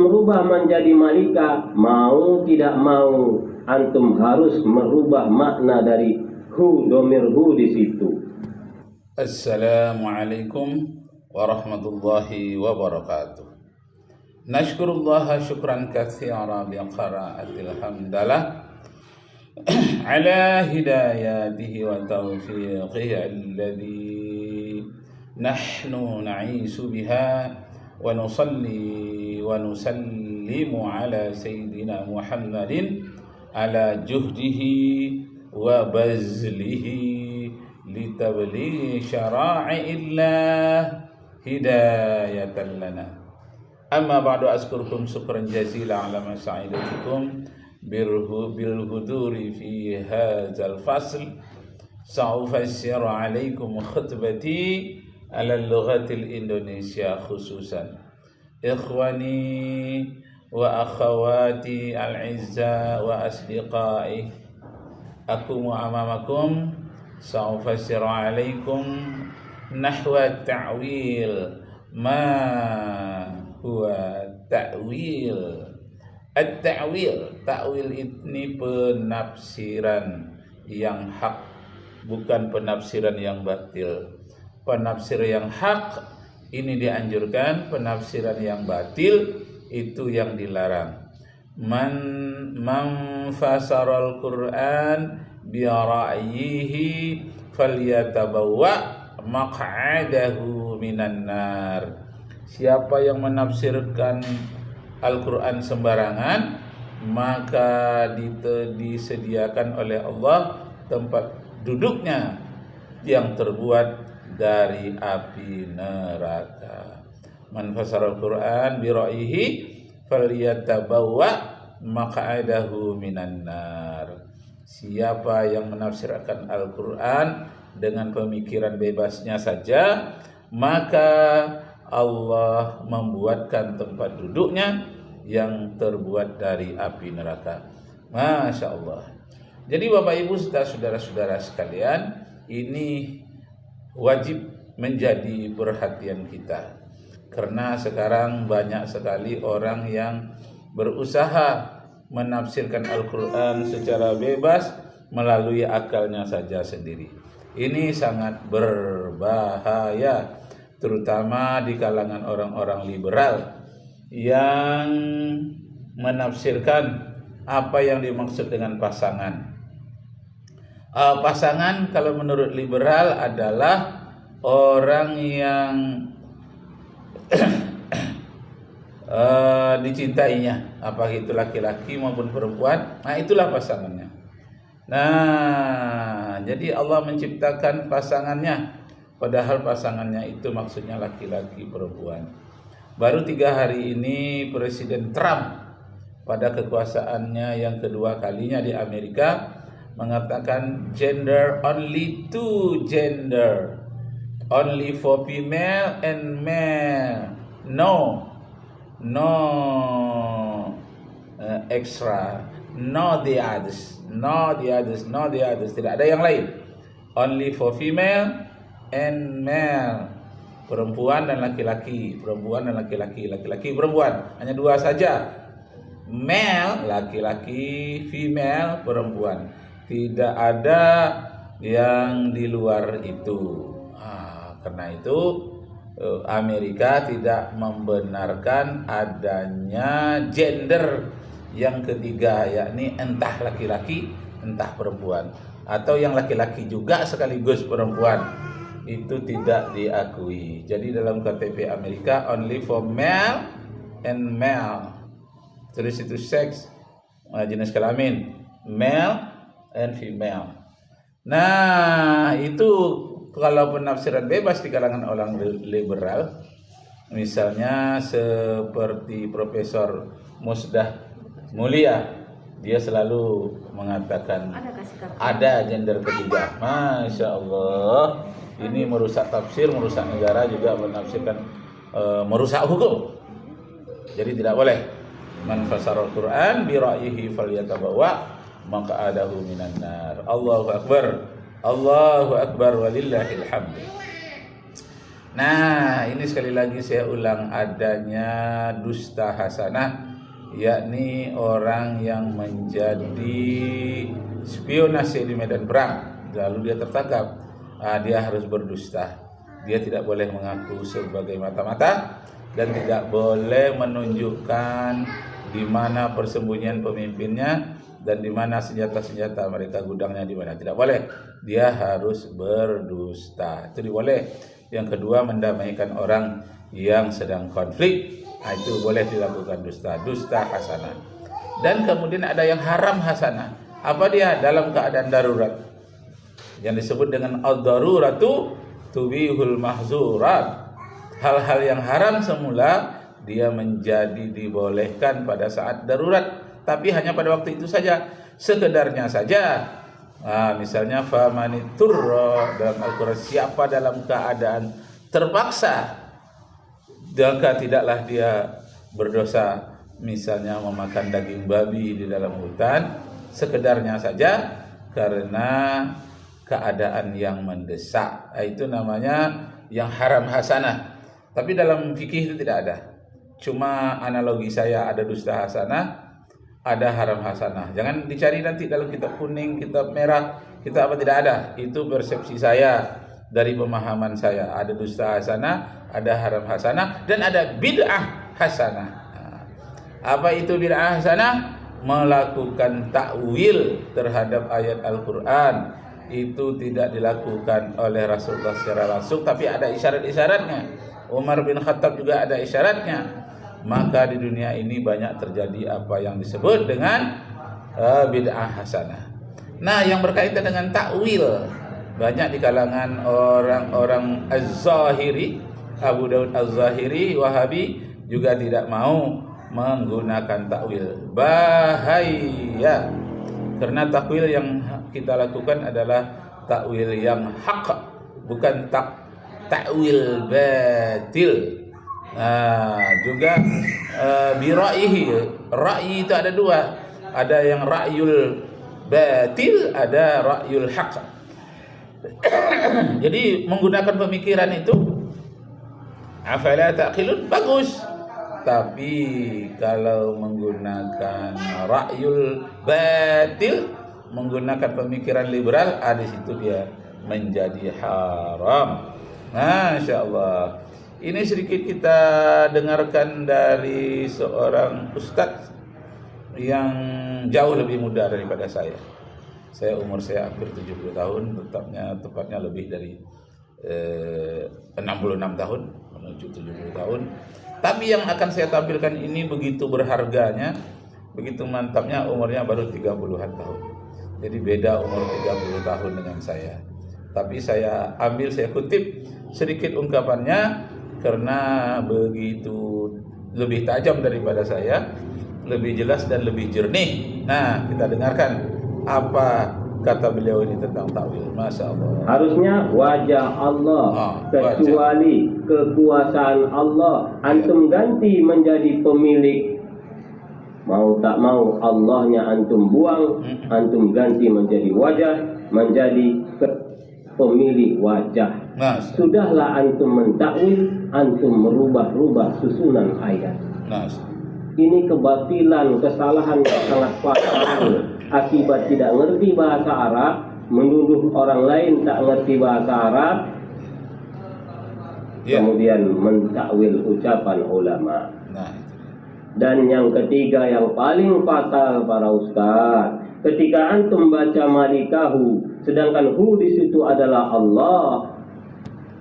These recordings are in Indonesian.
merubah menjadi malika, mau tidak mau antum harus merubah makna dari hu, domir hu di situ. Assalamualaikum warahmatullahi wabarakatuh. Nashkurullah syukran katsira biqiraatil hamdalah ala hidayatihi wa taufiqihi alladhi nahnu na'isu biha wa nusalli wa nusallimu ala sayyidina Muhammadin ala juhdihi wa bazlihi litablighi syara'illah hidayatan lana. Amma ba'du, askurukum syukran jazila ala masa'idatikum bil huduri fi hadzal fasl. Sa'ufassir alaikum khutbati ala lughatil Indonesia khususan. Ikhwani wa akhawati al-izza wa asdiqai, akumu amamakum sa'ufassiru alaikum nahwa ta'wil ma huwa ta'wil. At-ta'wil, ta'wil ini penafsiran yang hak, bukan penafsiran yang batil. Penafsir yang hak ini dianjurkan, penafsiran yang batil itu yang dilarang. Man fasaral Qur'an bi ra'yihi falyatabawwa maq'adahu minan nar. Siapa yang menafsirkan Al-Qur'an sembarangan, maka disediakan oleh Allah tempat duduknya yang terbuat dari api neraka. Man fasaral Qur'an bi ra'yihi falyatabawwa maq'adahu minan nar. Siapa yang menafsirkan Al-Qur'an dengan pemikiran bebasnya saja, maka Allah membuatkan tempat duduknya yang terbuat dari api neraka. Masya Allah. Jadi Bapak Ibu saudara-saudara sekalian, ini wajib menjadi perhatian kita. Karena sekarang banyak sekali orang yang berusaha menafsirkan Al-Quran secara bebas melalui akalnya saja sendiri. Ini sangat berbahaya, terutama di kalangan orang-orang liberal yang menafsirkan apa yang dimaksud dengan pasangan. Pasangan kalau menurut liberal adalah orang yang dicintainya, apa itu laki-laki maupun perempuan, nah itulah pasangannya. Nah, jadi Allah menciptakan pasangannya, padahal pasangannya itu maksudnya laki-laki perempuan. Baru 3 hari ini Presiden Trump pada kekuasaannya yang kedua kalinya di Amerika mengatakan gender, only 2 gender, only for female and male, no extra, no the others, tidak ada yang lain, only for female and male, perempuan dan laki-laki, laki-laki, perempuan, hanya 2 saja, male laki-laki, female perempuan, tidak ada yang di luar itu. Karena itu Amerika tidak membenarkan adanya gender yang ketiga, yakni entah laki-laki entah perempuan, atau yang laki-laki juga sekaligus perempuan, itu tidak diakui. Jadi dalam KTP Amerika only for male and male, terus itu seks, jenis kelamin male and female. Nah, itu kalau penafsiran bebas di kalangan orang liberal, misalnya seperti Profesor Musdah Mulia, dia selalu mengatakan ada gender ketiga. Masya Allah, ini merusak tafsir, merusak negara, juga menafsirkan merusak hukum. Jadi tidak boleh. Man fasarul Quran bi ra'yihi falyatabawwa maq'adahu minan nar. Allahu akbar. Allahu akbar walillahil hamd. Nah, ini sekali lagi saya ulang, adanya dusta hasanah, yakni orang yang menjadi spionase di medan perang, lalu dia tertangkap, dia harus berdusta. Dia tidak boleh mengaku sebagai mata-mata dan tidak boleh menunjukkan di mana persembunyian pemimpinnya dan di mana senjata-senjata mereka, gudangnya di mana. Tidak boleh. Dia harus berdusta. Itu boleh. Yang kedua, mendamaikan orang yang sedang konflik. Nah, itu boleh dilakukan dusta hasanah. Dan kemudian ada yang haram hasanah. Apa dia? Dalam keadaan darurat. Yang disebut dengan ad-daruratu tubihul mahzurat. Hal-hal yang haram semula dia menjadi dibolehkan pada saat darurat, tapi hanya pada waktu itu saja, sekedarnya saja. Misalnya famaniturra dalam Al-Quran, siapa dalam keadaan terpaksa, maka tidaklah dia berdosa. Misalnya memakan daging babi di dalam hutan, sekedarnya saja karena keadaan yang mendesak. Itu namanya yang haram hasanah. Tapi dalam fikih itu tidak ada. Cuma analogi saya, ada dusta hasanah, ada haram hasanah. Jangan dicari nanti dalam kitab kuning, kitab merah, kitab apa, tidak ada. Itu persepsi saya dari pemahaman saya. Ada dusta hasanah, ada haram hasanah, dan ada bid'ah hasanah. Apa itu bid'ah hasanah? Melakukan takwil terhadap ayat Al-Quran. Itu tidak dilakukan oleh Rasulullah secara langsung, tapi ada isyarat-isyaratnya. Umar bin Khattab juga ada isyaratnya. Maka di dunia ini banyak terjadi apa yang disebut dengan bid'ah hasanah. Nah, yang berkaitan dengan takwil, banyak di kalangan orang-orang Az-Zahiri, Abu Daud Az-Zahiri, Wahabi juga tidak mau menggunakan takwil. Bahaya. Karena takwil yang kita lakukan adalah takwil yang hak, bukan takwil batil. Juga biraihi, ra'yi itu ada dua. Ada yang ra'yul batil, ada ra'yul haq. Jadi menggunakan pemikiran itu, afala taqilun, bagus. Tapi kalau menggunakan ra'yul batil, menggunakan pemikiran liberal, di situ dia menjadi haram. Masya Allah. Ini sedikit kita dengarkan dari seorang ustadz yang jauh lebih muda daripada saya. Umur saya hampir 70 tahun, tepatnya lebih dari 66 tahun menuju 70 tahun. Tapi yang akan saya tampilkan ini begitu berharganya, begitu mantapnya, umurnya baru 30-an tahun. Jadi beda umur 30 tahun dengan saya. Tapi saya kutip sedikit ungkapannya karena begitu lebih tajam daripada saya, lebih jelas dan lebih jernih. Nah, kita dengarkan apa kata beliau ini tentang takwil. Masya Allah. Harusnya wajah Allah, kecuali kekuasaan Allah antum ganti menjadi pemilik. Mau tak mau Allahnya antum buang, antum ganti menjadi wajah, menjadi pemilik wajah. Sudahlah antum mentakwil, antum merubah-rubah susunan ayat. Ini kebatilan, kesalahan yang sangat fatal akibat tidak ngerti bahasa Arab, menuduh orang lain tak ngerti bahasa Arab, kemudian mentakwil ucapan ulama. Dan yang ketiga yang paling fatal para ustaz, ketika antum baca malikahu, sedangkan hu di situ adalah Allah.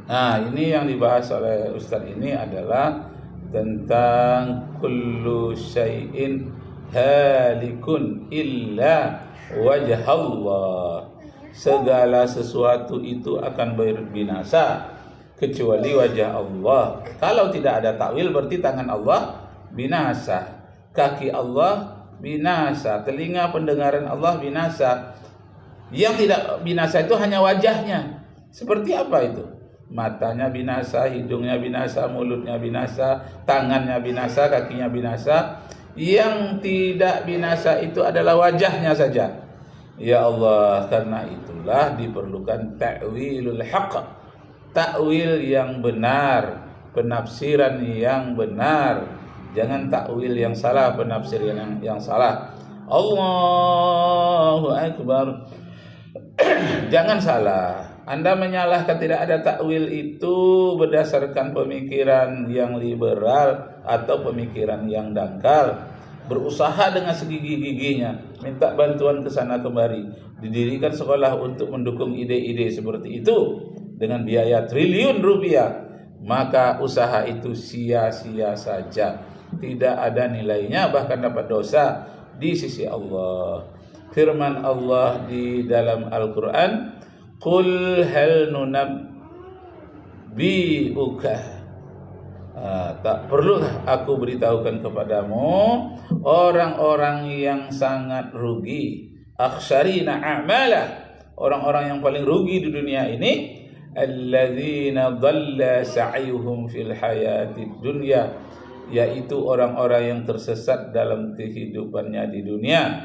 Nah, ini yang dibahas oleh ustaz ini adalah tentang kullu syai'in halikun illa wajah Allah. Segala sesuatu itu akan berbinasa kecuali wajah Allah. Kalau tidak ada takwil berarti tangan Allah binasa, kaki Allah binasa, telinga pendengaran Allah binasa. Yang tidak binasa itu hanya wajahnya. Seperti apa itu? Matanya binasa, hidungnya binasa, mulutnya binasa, tangannya binasa, kakinya binasa. Yang tidak binasa itu adalah wajahnya saja. Ya Allah, karena itulah diperlukan ta'wilul haqq, takwil yang benar, penafsiran yang benar. Jangan takwil yang salah, penafsiran yang salah. Allahu Akbar. Jangan salah. Anda menyalahkan tidak ada takwil itu berdasarkan pemikiran yang liberal atau pemikiran yang dangkal. Berusaha dengan segigi-giginya, minta bantuan ke sana kemari, didirikan sekolah untuk mendukung ide-ide seperti itu dengan biaya triliun rupiah, maka usaha itu sia-sia saja, tidak ada nilainya, bahkan dapat dosa di sisi Allah. Firman Allah di dalam Al-Quran, Qul hal nunabbi'uka, tak perlu aku beritahukan kepadamu orang-orang yang sangat rugi, akhsarina a'mala, orang-orang yang paling rugi di dunia ini, alladzina dhalla sa'yuhum fil hayatid dunya, yaitu orang-orang yang tersesat dalam kehidupannya di dunia.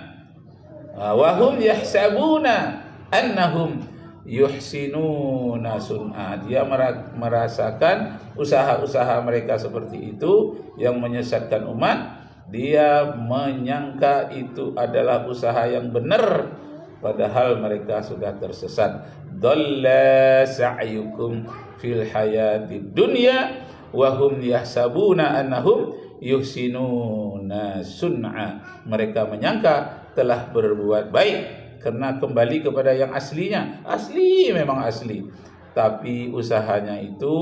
Wa hum yahsabuna annahum yuhsinuna sun'a, dia merasakan usaha-usaha mereka seperti itu yang menyesatkan umat, dia menyangka itu adalah usaha yang benar, padahal mereka sudah tersesat. Dhalla sa'yukum fil hayatid dunya wa hum yahsabuna annahum yuhsinuna sun'a, mereka menyangka telah berbuat baik karena kembali kepada yang aslinya. Asli memang asli, tapi usahanya itu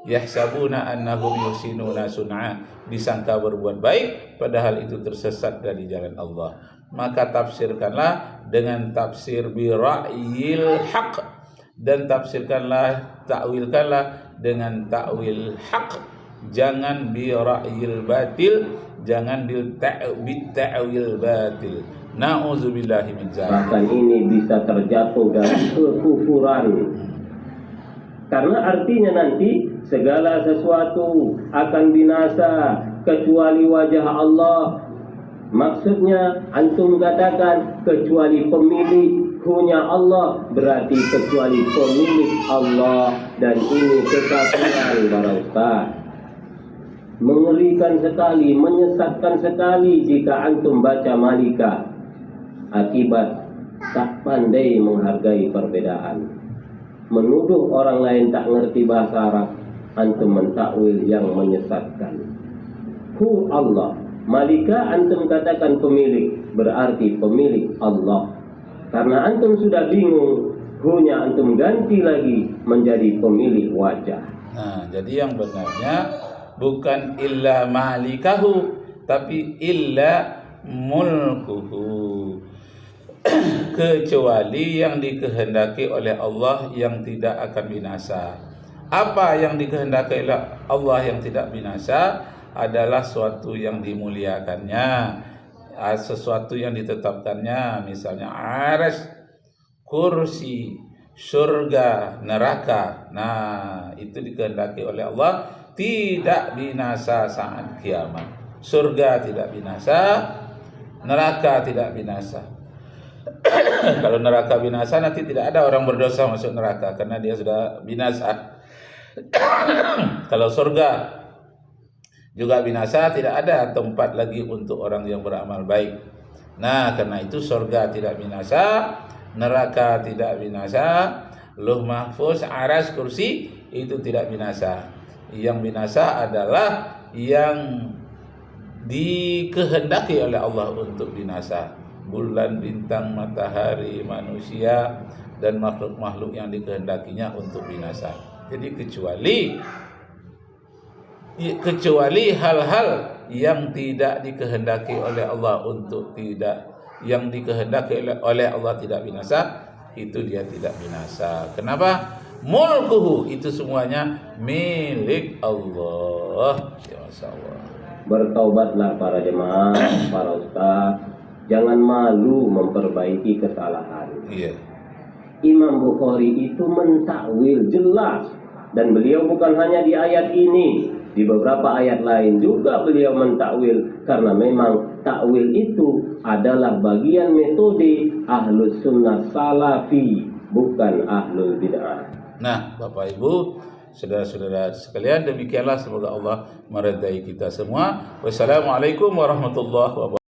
yahsabuna annahum yuhsinuna sun'a, disangka berbuat baik padahal itu tersesat dari jalan Allah. Maka tafsirkanlah dengan tafsir bi ra'yil haq, dan takwilkanlah dengan takwil haq, jangan bi ra'yil batil, jangan bi ta'wil batil. Na'udzubillahi min dzalik. Bahkan ini bisa terjatuh dalam kekufuran. Karena artinya nanti segala sesuatu akan binasa kecuali wajah Allah. Maksudnya antum katakan kecuali pemilik punya Allah, berarti kecuali pemilik Allah, dan ini kekafiran para ustaz. Mengerikan sekali, menyesatkan sekali jika antum baca Malikah, akibat tak pandai menghargai perbedaan, menuduh orang lain tak ngerti bahasa Arab, antum mentakwil yang menyesatkan. Hu Allah, Malikah antum katakan pemilik, berarti pemilik Allah. Karena antum sudah bingung, hunya antum ganti lagi menjadi pemilik wajah. Nah, jadi yang benarnya bukan illa malikahu, tapi illa mulkuhu, kecuali yang dikehendaki oleh Allah yang tidak akan binasa. Apa yang dikehendaki oleh Allah yang tidak binasa adalah suatu yang dimuliakannya, sesuatu yang ditetapkannya, misalnya arsy, kursi, surga, neraka. Nah, itu dikehendaki oleh Allah tidak binasa saat kiamat. Surga tidak binasa, neraka tidak binasa. Kalau neraka binasa, nanti tidak ada orang berdosa masuk neraka karena dia sudah binasa. Kalau surga juga binasa, tidak ada tempat lagi untuk orang yang beramal baik. Nah, karena itu surga tidak binasa, neraka tidak binasa, Lauh Mahfuz, Arsy, kursi itu tidak binasa. Yang binasa adalah yang dikehendaki oleh Allah untuk binasa. Bulan, bintang, matahari, manusia, dan makhluk-makhluk yang dikehendakinya untuk binasa. Jadi kecuali hal-hal yang tidak dikehendaki oleh Allah untuk tidak, yang dikehendaki oleh Allah tidak binasa, itu dia tidak binasa. Kenapa? Mulkuhu, itu semuanya milik Allah. Ya masyaallah. Bertaubatlah para jemaah, para ustaz, jangan malu memperbaiki kesalahan. Iya. Imam Bukhari itu mentakwil jelas, dan beliau bukan hanya di ayat ini, di beberapa ayat lain juga beliau mentakwil, karena memang takwil itu adalah bagian metode ahlus sunnah salafi, bukan ahlul bid'ah. Nah, Bapak Ibu, saudara-saudara sekalian, demikianlah, semoga Allah meridai kita semua. Wassalamualaikum warahmatullahi wabarakatuh.